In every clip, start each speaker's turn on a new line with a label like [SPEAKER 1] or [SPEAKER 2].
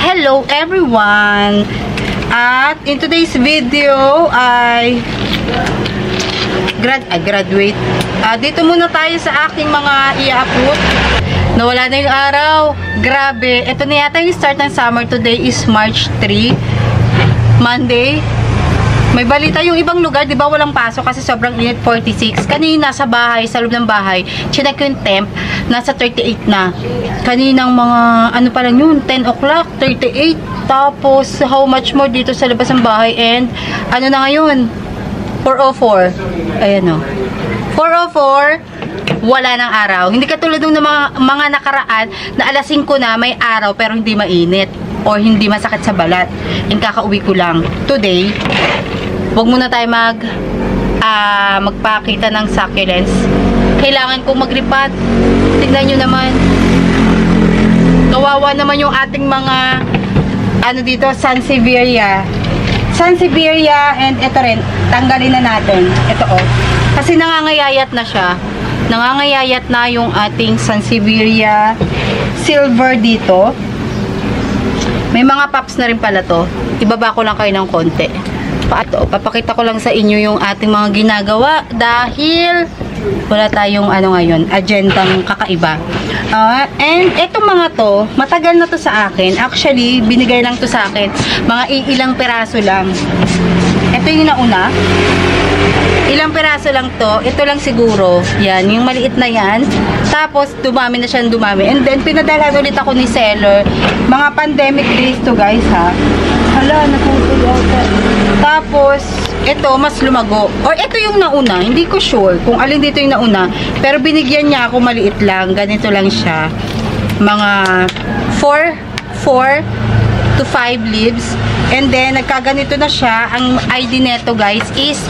[SPEAKER 1] Hello everyone! At in today's video ay graduate. Dito muna tayo sa aking mga i-upload. Nawala na yung araw. Grabe. Ito na yata yung start ng summer. Today is March 3. Monday. May balita yung ibang lugar, di ba walang pasok kasi sobrang init, 46. Kanina sa bahay, sa loob ng bahay, chinek yung temp, nasa 38 na. Kaninang mga, ano pa lang yun, 10 o'clock, 38. Tapos, how much more dito sa labas ng bahay, and, ano na ngayon, 4:04. Ayan o. 4:04, wala ng araw. Hindi katulad ng mga nakaraan, na alas 5 na, may araw, pero hindi mainit. Or hindi masakit sa balat. And kakauwi ko lang. Today, wag muna tayo magpakita ng succulents. Kailangan kong maglipat. Tignan nyo naman. Kawawa naman yung ating mga ano dito, Sansevieria. Sansevieria, and ito rin, tanggalin na natin. Ito oh. Kasi nangangayayat na siya. Nangangayayat na yung ating Sansevieria silver dito. May mga pops na rin pala to. Ibaba ko lang kayo ng konti. Papakita ko lang sa inyo yung ating mga ginagawa dahil wala tayong ano ngayon, agendang kakaiba. And itong mga to, matagal na to sa akin. Actually, binigay lang to sa akin. Mga ilang peraso lang. Ito yung nauna. Ilang peraso lang to. Ito lang siguro. Yan, yung maliit na yan. Tapos, dumami na siya, dumami. And then, pinadala ulit ako ni seller. Mga pandemic days to, guys, ha. Hala, naputulog. Tapos, ito, mas lumago. Or, ito yung nauna. Hindi ko sure kung alin dito yung nauna. Pero, binigyan niya ako maliit lang. Ganito lang siya. Mga 4 to 5 leaves. And then, nagkaganito na siya. Ang ID neto, guys, is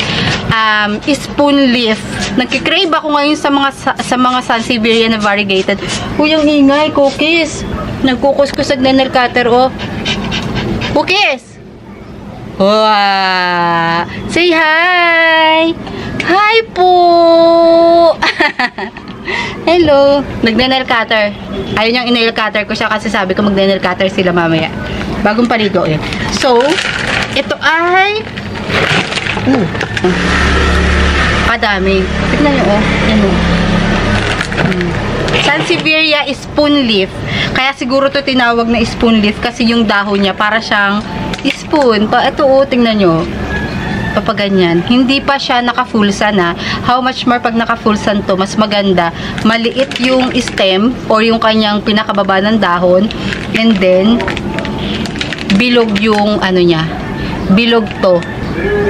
[SPEAKER 1] spoon leaf. Nagkikrave ako ngayon sa mga Sansevieria na variegated. Uy, ang ingay, cookies. Nagkukuskusag na nail cutter, oh. Cookies! Wow! Say hi! Hi po! Hello! Nagna-nail cutter. Ayun yung in-nail cutter ko siya kasi sabi ko magna-nail cutter sila mamaya. Bagong paligo eh. So, ito ay kadami. Tignan nyo, oh. Yan, oh. Sansevieria is spoon leaf. Kaya siguro to tinawag na spoon leaf kasi yung dahon niya para siyang spoon. Ito, oh, tingnan nyo. Papaganyan. Hindi pa siya naka-fullsan, ha. How much more pag naka-fullsan to, mas maganda. Maliit yung stem or yung kanyang pinakababa ng dahon. And then, bilog yung ano niya. Bilog to.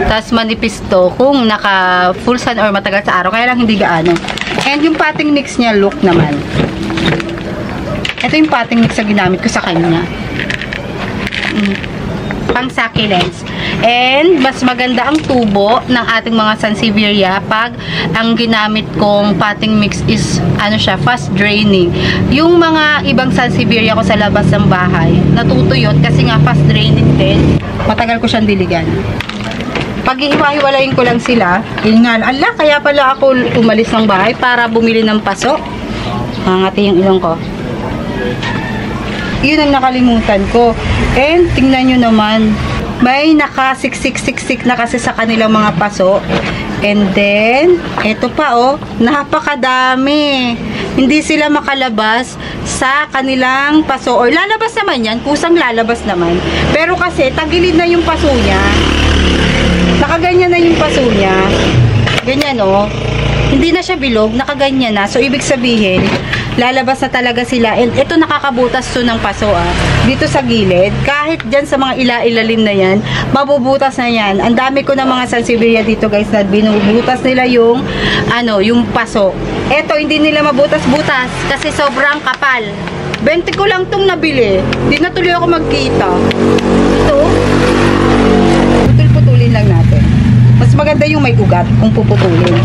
[SPEAKER 1] Tapos manipis to kung naka full sun or matagal sa araw. Kaya lang hindi gaano. And yung potting mix niya, look naman. Ito yung potting mix na ginamit ko sa kanya. Pang succulents. And mas maganda ang tubo ng ating mga Sansevieria pag ang ginamit kong potting mix is ano siya, fast draining. Yung mga ibang Sansevieria ko sa labas ng bahay, natutuyot kasi nga fast draining din. Matagal ko siyang diligan. Pag ihiwa-hiwalayin ko lang sila, yun nga, ala, kaya pala ako umalis ng bahay para bumili ng paso. Hangati yung ilong ko. Yun ang nakalimutan ko. And, tingnan nyo naman, may nakasiksik-siksik na kasi sa kanilang mga paso. And then, eto pa, oh, napakadami. Hindi sila makalabas sa kanilang paso. Or lalabas naman yan, kusang lalabas naman. Pero kasi, tagilid na yung paso niya. Nakaganyan na yung paso niya. Ganyan, oh. Hindi na siya bilog, nakaganyan na. So, ibig sabihin, lalabas na talaga sila. And ito nakakabutas to ng paso, ah. Dito sa gilid. Kahit dyan sa mga ilalim na yan, mabubutas na yan. Ang dami ko ng mga Sansevieria dito, guys, na binubutas nila yung, ano, yung paso. Ito, hindi nila mabutas-butas kasi sobrang kapal. 20 ko lang tong nabili. Hindi na tuloy ako magkita. Ito, putulin lang natin. Mas maganda yung may ugat kung puputulin.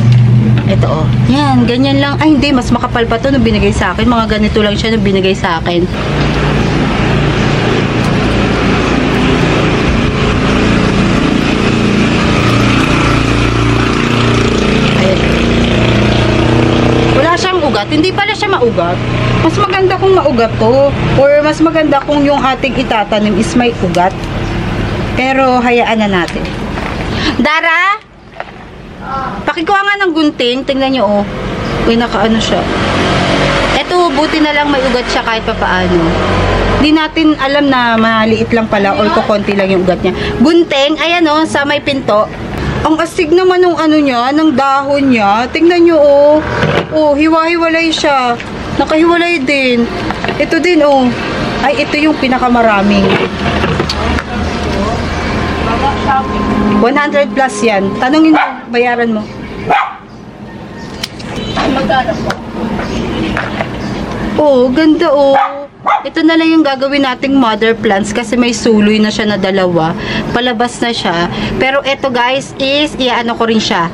[SPEAKER 1] Ito, oh. Yan, ganyan lang. Ay, hindi. Mas makapal pa to nung binigay sa akin. Mga ganito lang siya nung binigay sa akin. Ayan. Wala siyang ugat. Hindi pala siya maugat. Mas maganda kung maugat to. Or mas maganda kung yung ating itatanim is may ugat. Pero hayaan na natin. Dara! Pakikuha nga ng gunting. Tingnan nyo, oh. Uy, nakaano siya. Eto, buti na lang may ugat siya kahit papaano. Hindi natin alam na maliit lang pala or kukonti lang yung ugat niya. Gunting, ayan oh, sa may pinto. Ang astig naman ng ano niya, ng dahon niya. Tingnan nyo oh. Oh, hiwa-hiwalay siya. Nakahiwalay din. Ito din oh. Ay, ito yung pinakamaraming. 100 plus yan. Tanungin mo, bayaran mo.
[SPEAKER 2] Magkano po?
[SPEAKER 1] Oh, ganda oh. Ito na lang yung gagawin nating mother plants kasi may suloy na siya na dalawa. Palabas na siya. Pero ito guys is, iaano ko rin siya.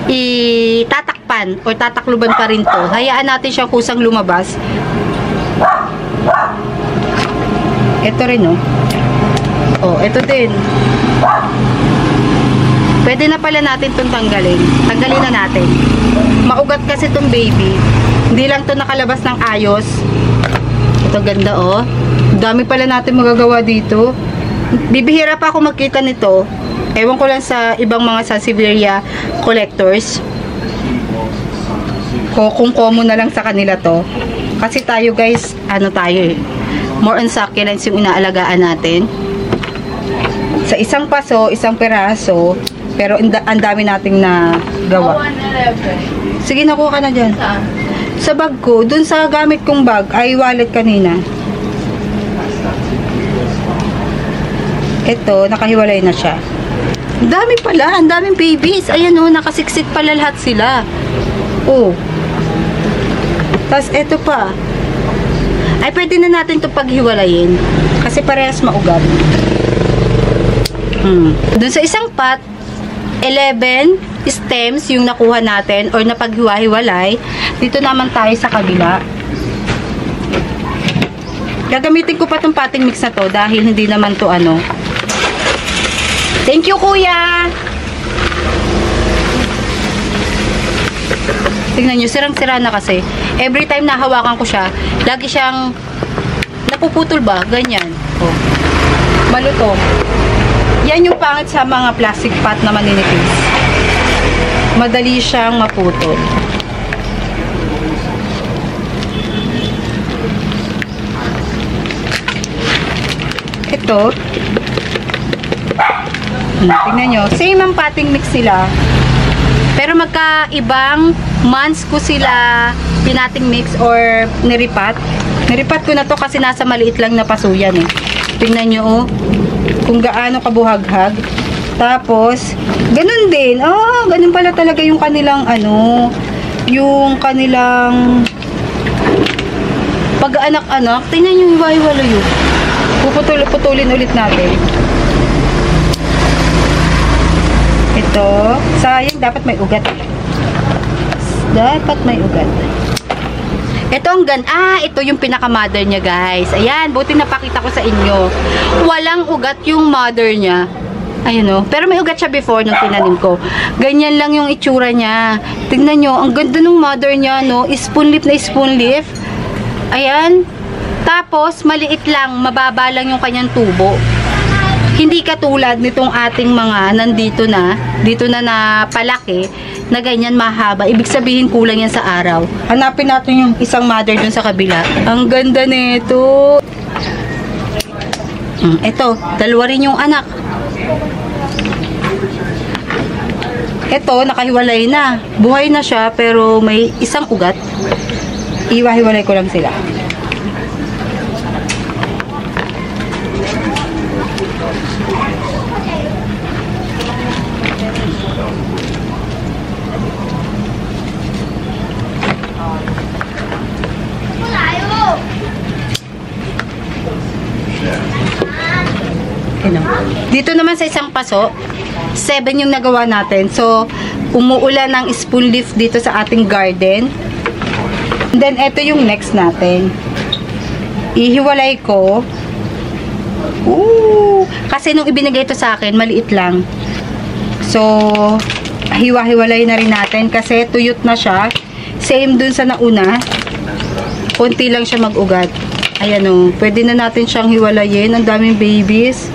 [SPEAKER 1] Itatakpan o tatakluban pa rin to. Hayaan natin siya kusang lumabas. Ito rin oh. Oh, ito din. Pwede na pala natin itong tanggalin. Tanggalin na natin. Maugat kasi itong baby. Hindi lang ito nakalabas ng ayos. Ito ganda oh. Dami pala natin magagawa dito. Bibihira pa ako magkita nito. Ewan ko lang sa ibang mga Sansevieria collectors. Kung common na lang sa kanila to. Kasi tayo guys, ano tayo eh. More on succulents yung inaalagaan natin. Sa isang paso, isang peraso. Pero ang dami nating na gawa. Sige, nakuha ka na dyan.
[SPEAKER 2] Saan?
[SPEAKER 1] Sa bag ko, dun sa gamit kong bag, ay wallet kanina. Ito, nakahiwalay na siya. Ang dami pala, ang daming babies. Ayan o, nakasiksik pala lahat sila. Oh. Tapos, ito pa. Ay, pwede na natin ito paghiwalayin. Kasi parehas maugat. Dun sa isang pot, 11 stems yung nakuha natin or napaghiwa-hiwalay. Dito naman tayo sa kabila. Gagamitin ko pa tong potting mix na to dahil hindi naman to ano. Thank you, kuya! Tingnan nyo, sirang-sira na kasi. Every time na hawakan ko siya, lagi siyang napuputol ba? Ganyan. Oh. Malutong. Yan yung pangit sa mga plastic pot na maninipis. Madali siyang maputol. Ito. Tingnan nyo. Same ang potting mix sila. Pero magkaibang months ko sila pinating mix or niripat. Niripat ko na to kasi nasa maliit lang na pasuyan eh. Tingnan nyo oh. Kung gaano kabuhaghag. Tapos, ganun din. Oh, ganun pala talaga yung kanilang ano, yung kanilang pag-anak-anak. Tingnan yung hiwa-hiwalo yun. Puputulin ulit natin. Ito, sayang dapat may ugat. Dapat may ugat. Ito ang ito yung pinaka-mother niya, guys. Ayan, buti napakita ko sa inyo. Walang ugat yung mother niya. Ayun o. Pero may ugat siya before nung tinanim ko. Ganyan lang yung itsura niya. Tingnan nyo, ang ganda ng mother niya, no? Spoon leaf na spoon leaf. Ayan. Tapos, maliit lang, mababa lang yung kanyang tubo. Hindi katulad nitong ating mga nandito na, dito na palaki, na ganyan mahaba. Ibig sabihin kulang yan sa araw. Hanapin natin yung isang mother dun sa kabila. Ang ganda nito. Ito, dalawa rin yung anak. Ito, nakahiwalay na. Buhay na siya, pero may isang ugat. Iwa-hiwalay ko lang sila. Dito naman sa isang paso, 7 yung nagawa natin. So, umuulan ng spoon leaf dito sa ating garden. And then, ito yung next natin. Ihiwalay ko. Kasi nung ibinigay ito sa akin, maliit lang. So, hiwa-hiwalay na rin natin kasi tuyot na siya. Same dun sa nauna. Konti lang siya mag-ugat. Ayan o. Pwede na natin siyang hiwalayin. Ang daming babies.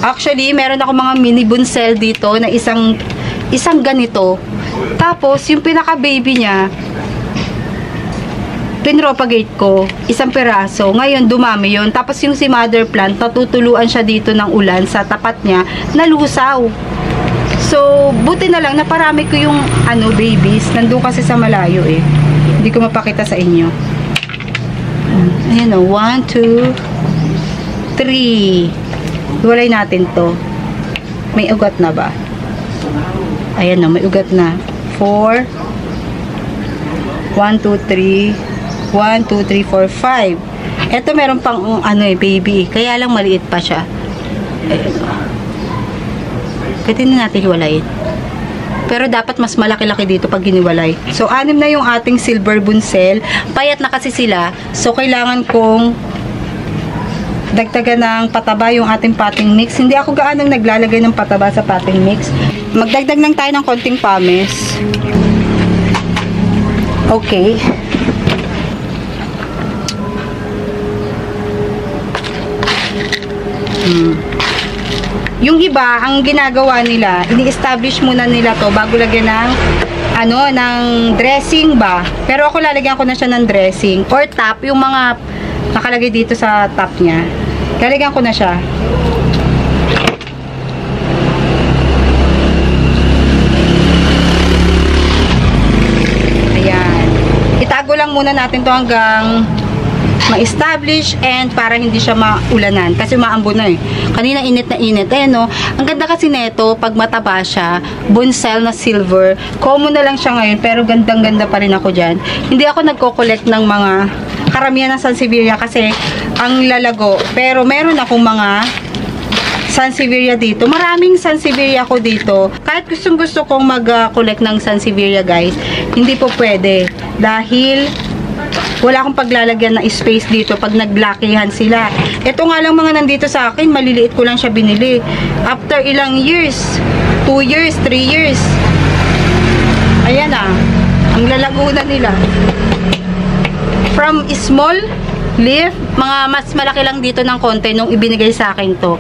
[SPEAKER 1] Actually, meron ako mga mini bunsel dito na isang ganito. Tapos, yung pinaka-baby niya, pinropagate ko, isang piraso. Ngayon, dumami yon. Tapos, yung si mother plant, natutuluan siya dito ng ulan sa tapat niya, nalusaw. So, buti na lang, naparami ko yung babies. Nandun kasi sa malayo eh. Hindi ko mapakita sa inyo. Ayan o, 1, 2, 3. Iwalay natin to. May ugat na ba? Ayan o, may ugat na. 4. 1, 2, 3. 1, 2, 3, 4, 5. Ito meron pang baby. Kaya lang maliit pa siya. Ayan o. Pwede na natin hiwalayin. Pero dapat mas malaki-laki dito pag giniwalay. So, 6 na yung ating silver bunsel. Payat na kasi sila. So, kailangan kong dagdagan ng pataba yung ating potting mix. Hindi ako gaanong naglalagay ng pataba sa potting mix. Magdagdag lang tayo ng konting pamis. Okay. Yung iba, ang ginagawa nila, ini-establish muna nila to bago lagyan ng dressing ba. Pero ako lalagyan ko na siya ng dressing or top, yung mga nakalagay dito sa top niya. Lalagyan ko na siya. Ayan. Itago lang muna natin to hanggang ma-establish and para hindi siya maulanan kasi maambon na eh. Kanina init na init eh no. Ang ganda kasi neto pag mataba siya, bunsel na silver. Common na lang siya ngayon pero gandang-ganda pa rin ako diyan. Hindi ako nagko-collect ng mga karamihan ng Sansevieria kasi ang lalago. Pero meron akong mga Sansevieria dito. Maraming Sansevieria ko dito. Kahit gustong-gusto kong mag-collect ng Sansevieria guys, hindi po pwede dahil wala akong paglalagyan na space dito pag naglakihan sila. Ito nga lang mga nandito sa akin, maliliit ko lang siya binili. After ilang years, 2 years, 3 years. Ayan ang lalago na nila. From small leaf, mga mas malaki lang dito ng konti nung ibinigay sa akin to.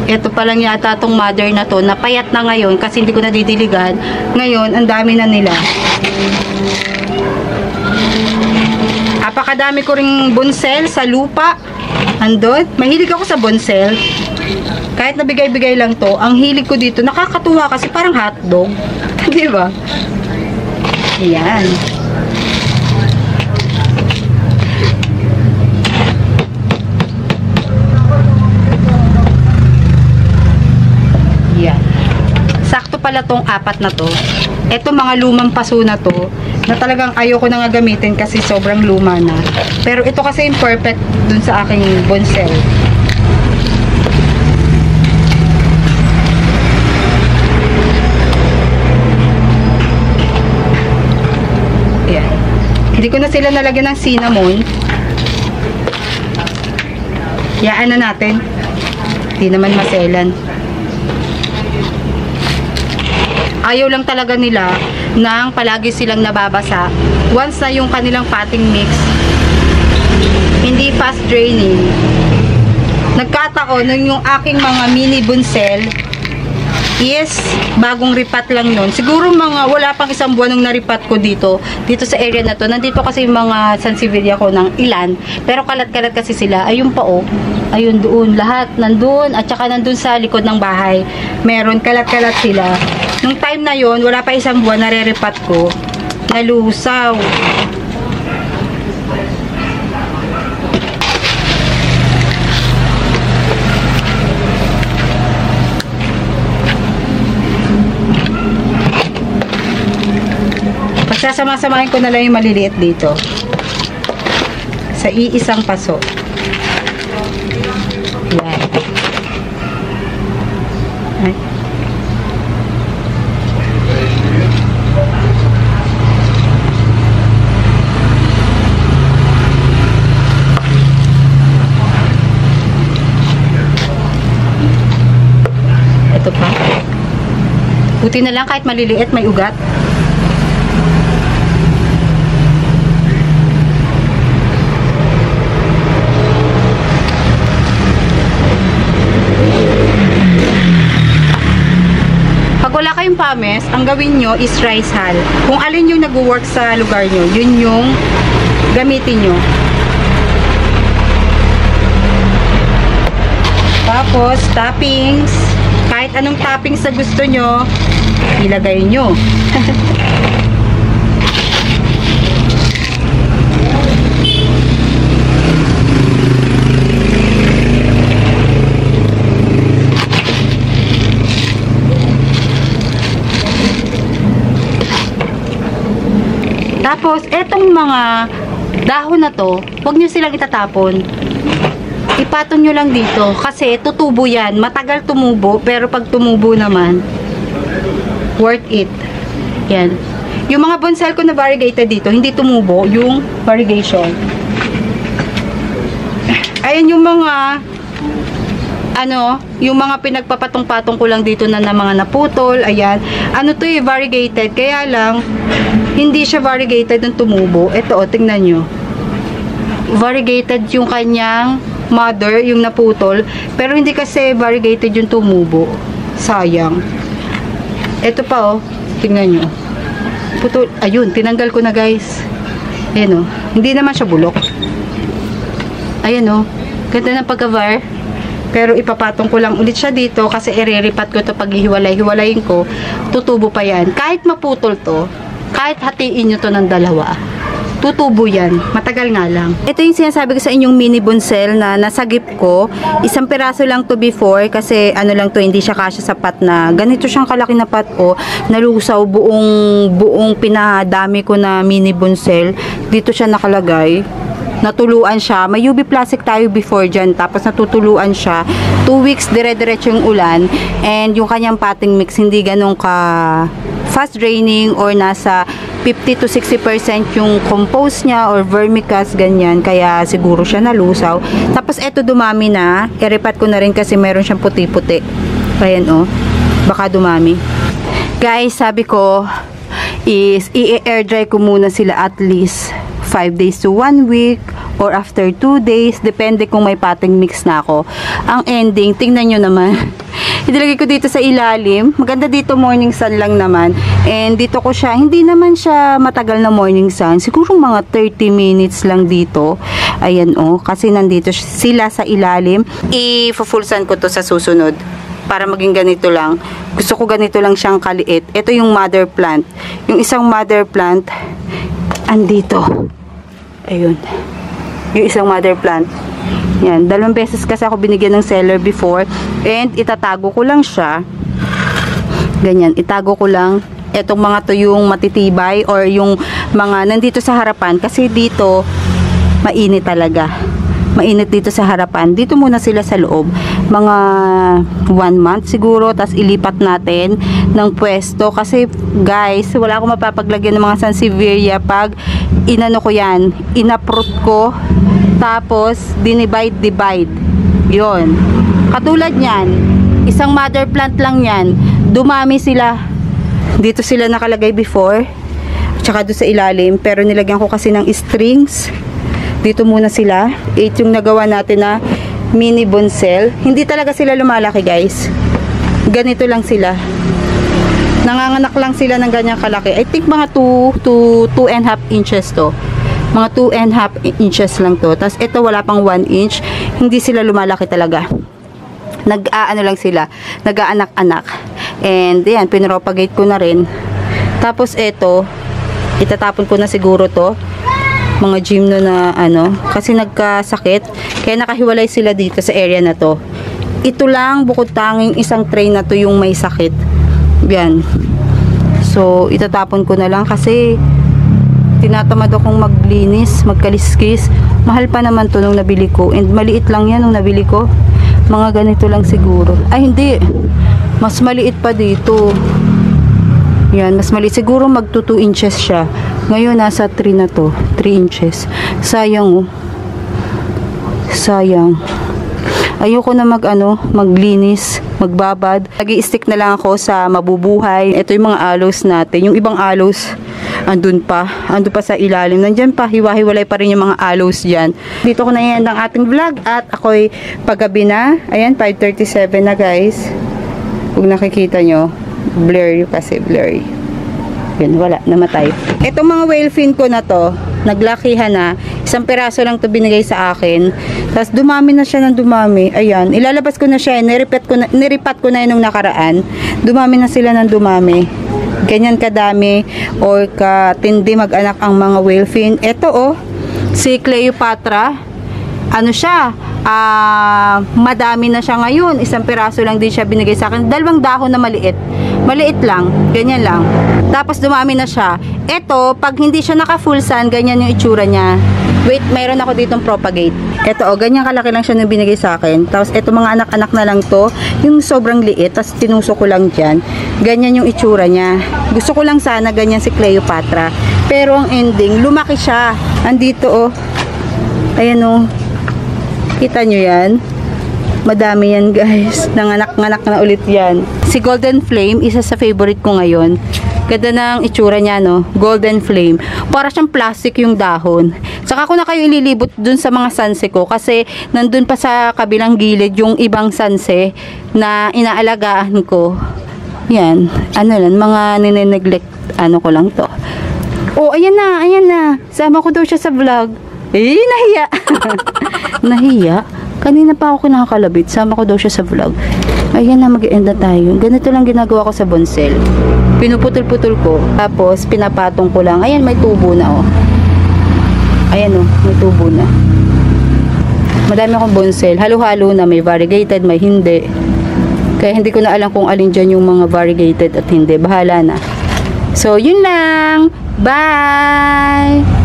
[SPEAKER 1] Ito pa lang yata tong mother na to, napayat na ngayon kasi hindi ko nadidiligan. Ngayon, ang dami na nila. Apakadami ko ring bonsel sa lupa. Andun. Mahilig ako sa bonsel. Kahit nabigay-bigay lang to, ang hilig ko dito, nakakatuwa kasi parang hotdog. Di ba? Ayan. Ayan. Sakto pala tong 4 na to. Ito mga lumang paso na to, na talagang ayoko na nga gamitin kasi sobrang luma na. Pero ito kasi yung perfect dun sa aking bonsel. Ayan. Hindi ko na sila nalagyan ng cinnamon. Yaan na natin. Hindi naman maselan. Ayaw lang talaga nila nang palagi silang nababasa. Once na yung kanilang potting mix hindi fast draining. Nagkataon nung yung aking mga mini bunsel is bagong ripat lang nun. Siguro mga wala pang 1 buwan nung naripat ko dito sa area na to. Nandito kasi yung mga Sansevieria ko ng ilan. Pero kalat-kalat kasi sila. Ayun pa oh. Ayun doon. Lahat nandun. At saka nandun sa likod ng bahay. Meron kalat-kalat sila. Nung time na yon, wala pa 1 buwan, nareripat ko, nalusaw. Pagsasama-samahin ko na lang yung maliliit dito. Sa iisang paso. Yan. Ay. Ito pa. Buti na lang kahit maliliit, may ugat. rest, ang gawin nyo is rice hull. Kung alin yung nag-work sa lugar nyo, yun yung gamitin nyo. Tapos, toppings. Kahit anong toppings na gusto nyo, ilagay nyo. Tapos, etong mga dahon na to, huwag nyo silang itatapon. Ipatong nyo lang dito kasi tutubo yan. Matagal tumubo pero pag tumubo naman worth it. Yan. Yung mga bonsai ko na variegated dito, hindi tumubo yung variegation. Ayan yung mga yung mga pinagpapatong-patong ko lang dito na mga naputol. Ayan. Ano to variegated. Kaya lang hindi siya variegated ng tumubo. Ito tingnan nyo. Variegated yung kanyang mother, yung naputol, pero hindi kasi variegated yung tumubo. Sayang. Ito pa tingnan nyo. Putol. Ayun, tinanggal ko na guys. Ayan hindi naman siya bulok. Ayan ganda ng pagka-var. Pero ipapatong ko lang ulit siya dito kasi ireripat ko to pag hiwalay-hiwalayin ko, tutubo pa yan. Kahit maputol to, kahit hatiin nyo to ng dalawa, tutubo yan. Matagal nga lang. Ito yung sinasabi ko sa inyong mini bonsai na nasagip ko. Isang piraso lang to before kasi lang to, hindi siya kasya sa pot na. Ganito siyang kalaki na pot nalusaw buong pinadami ko na mini bonsai. Dito siya nakalagay. Natuluan siya. May UV plastic tayo before dyan. Tapos natutuluan siya. 2 weeks dire-diretso yung ulan. And yung kanyang potting mix hindi ganun ka fast draining or nasa 50 to 60% yung compost niya or vermicast, ganyan. Kaya siguro siya nalusaw. Tapos eto dumami na. I-repat ko na rin kasi meron siyang puti-puti. Ayan baka dumami. Guys, sabi ko is i-air dry ko muna sila at least 5 days to 1 week or after 2 days. Depende kung may potting mix na ako. Ang ending, tingnan nyo naman. Idilagay ko dito sa ilalim. Maganda dito, morning sun lang naman. And dito ko siya, hindi naman siya matagal na morning sun. Siguro mga 30 minutes lang dito. Ayan kasi nandito sila sa ilalim. I-full sun ko to sa susunod. Para maging ganito lang. Gusto ko ganito lang siyang kaliit. Ito yung mother plant. Yung isang mother plant, andito. Ayun. Yung isang mother plant. Yan. 2 beses kasi ako binigyan ng seller before. And itatago ko lang siya. Ganyan. Itago ko lang. Etong mga to yung matitibay or yung mga nandito sa harapan. Kasi dito, mainit talaga. Mainit dito sa harapan. Dito muna sila sa loob. Mga 1 month siguro. Tapos ilipat natin ng pwesto. Kasi guys, wala akong mapapaglagyan ng mga sansevieria pag inano ko yan. Inaprot ko. Tapos dinivide. Yun. Katulad yan. Isang mother plant lang yan. Dumami sila. Dito sila nakalagay before. Tsaka doon sa ilalim. Pero nilagyan ko kasi ng strings. Dito muna sila. 8 yung nagawa natin na mini bonsai. Hindi talaga sila lumalaki guys. Ganito lang sila. Nanganganak lang sila ng ganyang kalaki. I think mga 2.5 inches to. Mga 2.5 inches lang to. Tapos ito wala pang 1 inch. Hindi sila lumalaki talaga. Nag-aano lang sila. Nag-aanak-anak. And yan, pinropagate ko na rin. Tapos ito, itatapon ko na siguro to. Mga gymno na kasi nagkasakit kaya nakahiwalay sila dito sa area na to. Ito lang bukod tanging isang tray na to yung may sakit. Yan. So itatapon ko na lang kasi tinatamad akong maglinis, magkaliskis. Mahal pa naman to nung nabili ko and maliit lang yan nung nabili ko. Mga ganito lang siguro. Ay hindi, mas maliit pa dito. Yan, mas maliit. Siguro mag 2 inches siya. Ngayon, nasa 3 na to. 3 inches. Sayang Sayang. Ayoko na maglinis, magbabad. Nag-i-stick na lang ako sa mabubuhay. Ito yung mga aloes natin. Yung ibang aloes, andun pa sa ilalim. Nandyan pa, hiwa-hiwalay pa rin yung mga aloes dyan. Dito ko na yan ang ating vlog. At ako'y paggabi na. Ayan, 5:37 na guys. Kung nakikita nyo. Blurry kasi, blurry. Yun, wala, namatay. Itong mga whale fin ko na to, naglakihan na. Isang piraso lang to binigay sa akin. Tapos dumami na siya ng dumami. Ayan, ilalabas ko na siya. Niripat ko na yun nung nakaraan. Dumami na sila ng dumami. Ganyan kadami or katindi mag-anak ang mga whale fin. Ito oh, si Cleopatra. Ano siya? Madami na siya ngayon. Isang piraso lang din siya binigay sa akin. 2 dahon na maliit. Maliit lang. Ganyan lang. Tapos dumami na siya. Ito, pag hindi siya naka-full sun, ganyan yung itsura niya. Wait, mayroon ako ditong propagate. Ito, oh, ganyan kalaki lang siya nung binigay sa akin. Tapos, ito mga anak-anak na lang to. Yung sobrang liit. Tapos, tinusok ko lang dyan. Ganyan yung itsura niya. Gusto ko lang sana ganyan si Cleopatra. Pero, ang ending, lumaki siya. Andito, oh. Ayan, oh. Kita nyo yan? Madami yan, guys. Nanganak-nganak na ulit yan. Si Golden Flame, isa sa favorite ko ngayon. Ganda ng itsura niya, no? Golden Flame. Para siyang plastic yung dahon. Saka ko na kayo ililibot dun sa mga sanse ko kasi nandun pa sa kabilang gilid yung ibang sanse na inaalagaan ko. Yan. Ano lang, mga nineneglect. Ano ko lang to. Oh, ayan na, ayan na. Sama ko daw siya sa vlog. Eh, nahiya. Nahiya. Kanina pa ako nakakalabit. Sama ko daw siya sa vlog. Ayan na, mag-end na tayo. Ganito lang ginagawa ko sa bonsel. Pinuputol-putol ko. Tapos, pinapatong ko lang. Ayan, may tubo na, oh. Ayan, oh. May tubo na. Madami akong bonsel. Halo-halo na. May variegated, may hindi. Kaya hindi ko na alam kung alin dyan yung mga variegated at hindi. Bahala na. So, yun lang. Bye!